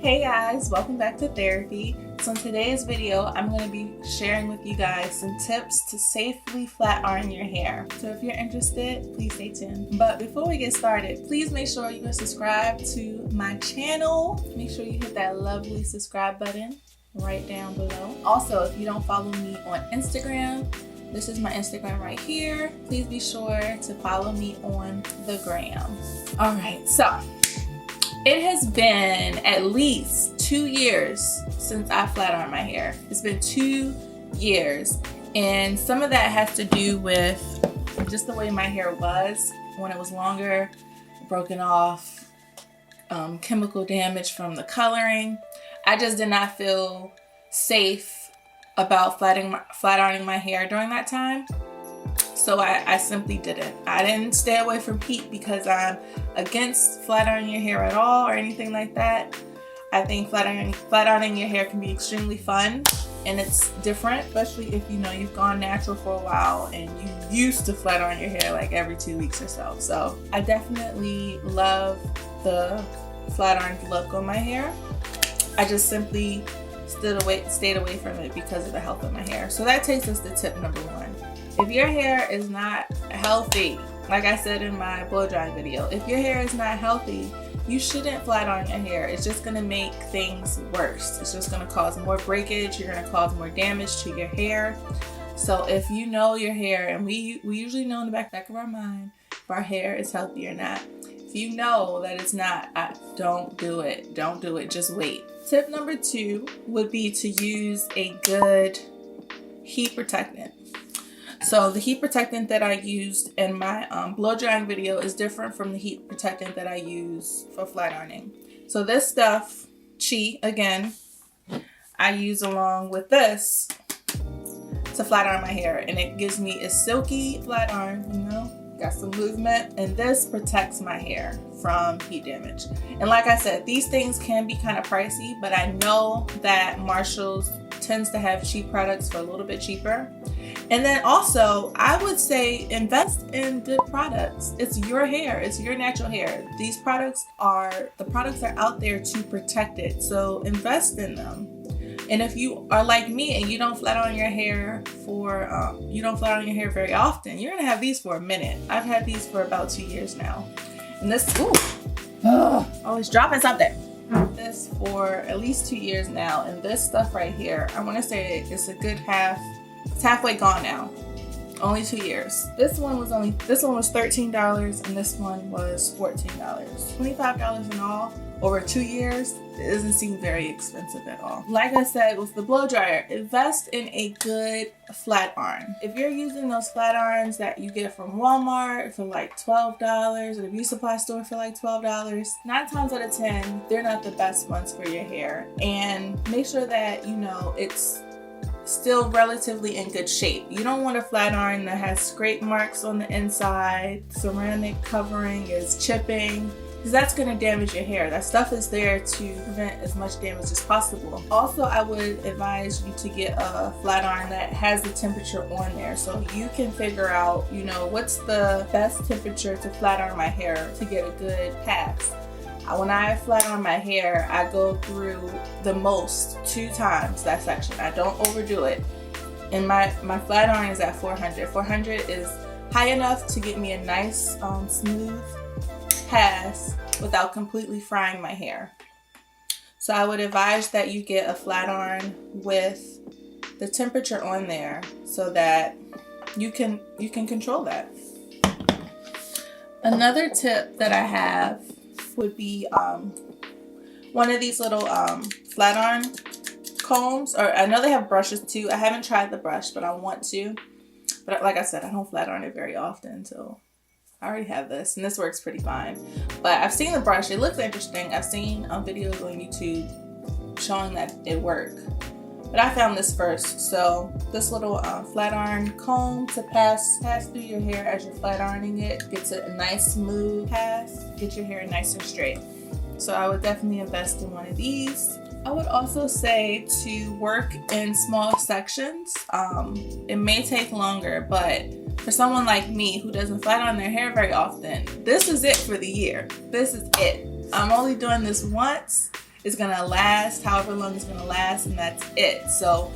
Hey guys, welcome back to Therapy. So in today's video, I'm going to be sharing with you guys some tips to safely flat iron your hair. So if you're interested, please stay tuned. But before we get started, please make sure you subscribe to my channel. Make sure you hit that lovely subscribe button right down below. Also, if you don't follow me on Instagram, this is my Instagram right here. Please be sure to follow me on the gram. All right, so it has been at least 2 years since I flat ironed my hair. It's been 2 years, and some of that has to do with just the way my hair was when it was longer, broken off, chemical damage from the coloring. I just did not feel safe about flat ironing my hair during that time. So I simply didn't. I didn't stay away from heat because I'm against flat ironing your hair at all or anything like that. I think flat ironing your hair can be extremely fun, and it's different, especially if you've gone natural for a while and you used to flat iron your hair like every 2 weeks or so. So I definitely love the flat ironed look on my hair. I just simply stayed away from it because of the health of my hair. So that takes us to tip number 1. If your hair is not healthy, like I said in my blow drying video, if your hair is not healthy, you shouldn't flat iron your hair. It's just gonna make things worse. It's just gonna cause more breakage. You're gonna cause more damage to your hair. So if you know your hair, and we usually know in the back of our mind if our hair is healthy or not. If you know that it's not, don't do it. Don't do it, just wait. Tip number 2 would be to use a good heat protectant. So the heat protectant that I used in my blow drying video is different from the heat protectant that I use for flat ironing. So this stuff, Chi, again, I use along with this to flat iron my hair, and it gives me a silky flat iron, got some movement, and this protects my hair from heat damage. And like I said, these things can be kind of pricey, but I know that Marshall's tends to have cheap products for a little bit cheaper. And then also, I would say invest in good products. It's your hair, it's your natural hair. These products are out there to protect it, so invest in them. And if you are like me and you don't flat iron your hair very often, you're gonna have these for a minute. I've had these for about 2 years now. And this, always dropping something. This for at least 2 years now, and this stuff right here, I want to say it's a good it's halfway gone now. Only 2 years. This one was $13 and this one was $14. $25 in all over 2 years. It doesn't seem very expensive at all. Like I said, with the blow dryer, invest in a good flat iron. If you're using those flat irons that you get from Walmart for like $12 or the beauty supply store for like $12, 9 times out of 10, they're not the best ones for your hair. And make sure that it's still relatively in good shape. You don't want a flat iron that has scrape marks on the inside, ceramic covering is chipping, because that's going to damage your hair. That stuff is there to prevent as much damage as possible. Also, I would advise you to get a flat iron that has the temperature on there, so you can figure out, what's the best temperature to flat iron my hair to get a good pass. When I flat iron my hair, I go through the most 2 times that section. I don't overdo it. And my flat iron is at 400. 400 is high enough to get me a nice smooth pass without completely frying my hair. So I would advise that you get a flat iron with the temperature on there so that you can control that. Another tip that I have would be one of these little flat iron combs, or I know they have brushes too. I haven't tried the brush, but I want to. But like I said, I don't flat iron it very often, so I already have this, and this works pretty fine. But I've seen the brush, it looks interesting. I've seen videos on YouTube showing that it works. But I found this first. So this little flat iron comb to pass through your hair as you're flat ironing it. Gets a nice smooth pass. Get your hair nice and straight. So I would definitely invest in one of these. I would also say to work in small sections. It may take longer, but for someone like me who doesn't flat iron their hair very often, this is it for the year. This is it. I'm only doing this once, it's gonna last however long it's gonna last, and that's it. So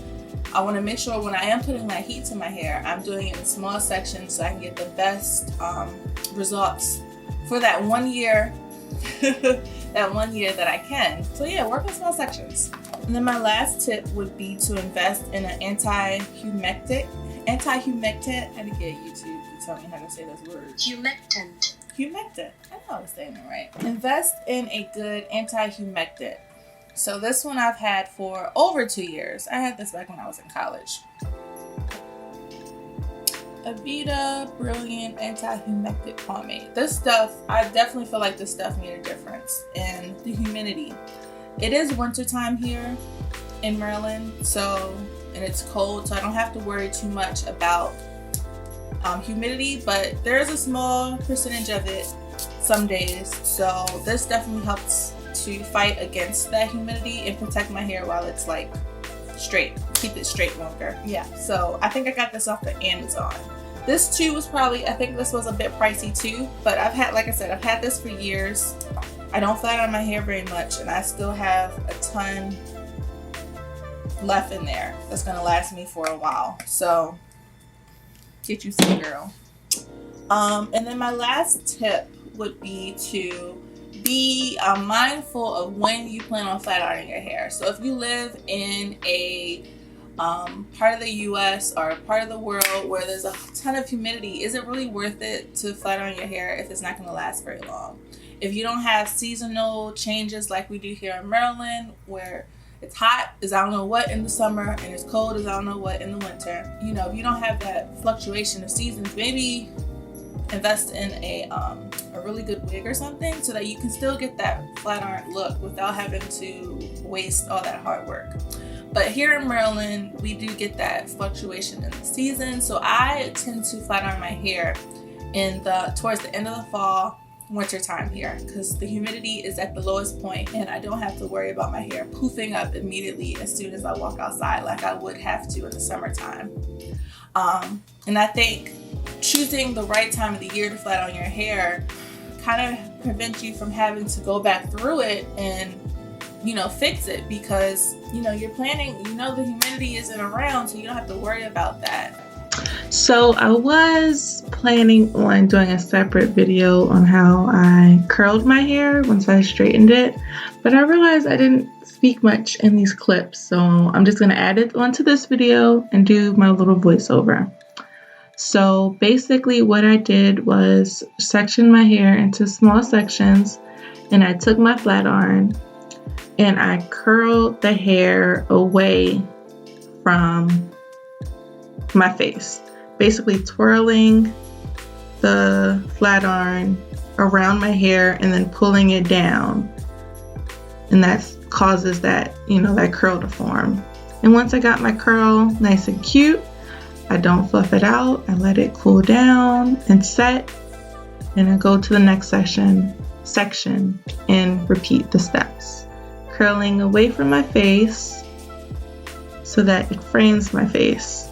I want to make sure when I am putting my heat to my hair, I'm doing it in small sections so I can get the best results for that 1 year that 1 year that I can. So yeah, work in small sections. And then my last tip would be to invest in an anti-humectant. I had to get YouTube to tell me how to say those words. Humectant. I know I was saying it right. Invest in a good anti-humectant. So this one I've had for over 2 years. I had this back when I was in college. Avita Brilliant Anti-Humectant Pomade. This stuff, I definitely feel like this stuff made a difference in the humidity. It is wintertime here in Maryland, and it's cold, so I don't have to worry too much about humidity, but there is a small percentage of it some days. So this definitely helps to fight against that humidity and protect my hair while it's like straight, keep it straight longer. Yeah, so I think I got this off the Amazon. This too was probably, I think this was a bit pricey too, but I've had, like I said, I've had this for years. I don't flat iron my hair very much, and I still have a ton left in there that's gonna last me for a while. So get you some, girl. And then my last tip would be to be mindful of when you plan on flat ironing your hair. So if you live in a part of the US or a part of the world where there's a ton of humidity, is it really worth it to flat iron your hair if it's not going to last very long? If you don't have seasonal changes like we do here in Maryland, where it's hot as I don't know what in the summer and it's cold as I don't know what in the winter, you know, if you don't have that fluctuation of seasons, maybe invest in a really good wig or something so that you can still get that flat iron look without having to waste all that hard work. But here in Maryland, we do get that fluctuation in the season, so I tend to flat iron my hair towards the end of the fall, winter time here, because the humidity is at the lowest point and I don't have to worry about my hair poofing up immediately as soon as I walk outside like I would have to in the summertime. And I think choosing the right time of the year to flat iron your hair kind of prevents you from having to go back through it and, you know, fix it, because, you know, you're planning, you know, the humidity isn't around, so you don't have to worry about that. So I was planning on doing a separate video on how I curled my hair once I straightened it, but I realized I didn't speak much in these clips, so I'm just going to add it onto this video and do my little voiceover. So basically what I did was section my hair into small sections, and I took my flat iron and I curled the hair away from my face, basically twirling the flat iron around my hair and then pulling it down, and that causes that, you know, that curl to form. And once I got my curl nice and cute, I don't fluff it out. I let it cool down and set, and I go to the next section and repeat the steps, curling away from my face so that it frames my face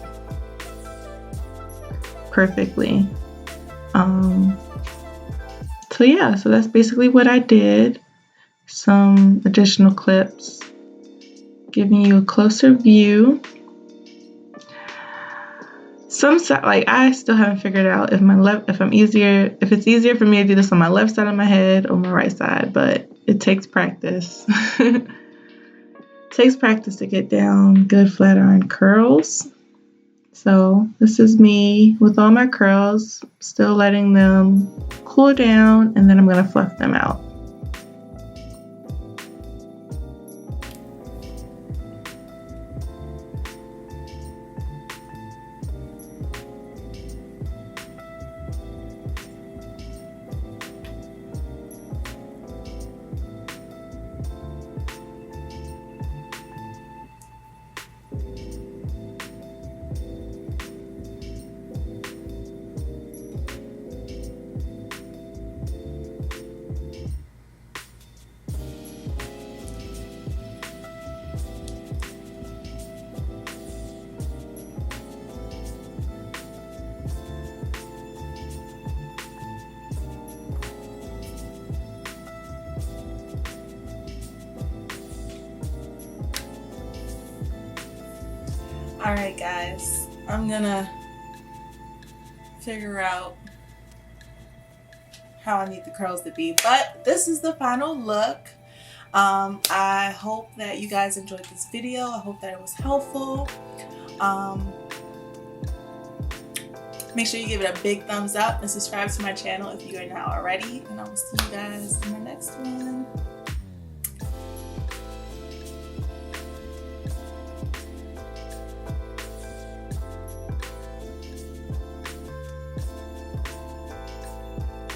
perfectly. So yeah, so that's basically what I did. Some additional clips giving you a closer view. I still haven't figured out if it's easier for me to do this on my left side of my head or my right side, but it takes practice. It takes practice to get down good flat iron curls. So this is me with all my curls, still letting them cool down, and then I'm going to fluff them out. Alright guys, I'm gonna figure out how I need the curls to be, but this is the final look. I hope that you guys enjoyed this video. I hope that it was helpful. Make sure you give it a big thumbs up and subscribe to my channel if you are not already, and I will see you guys in the next one.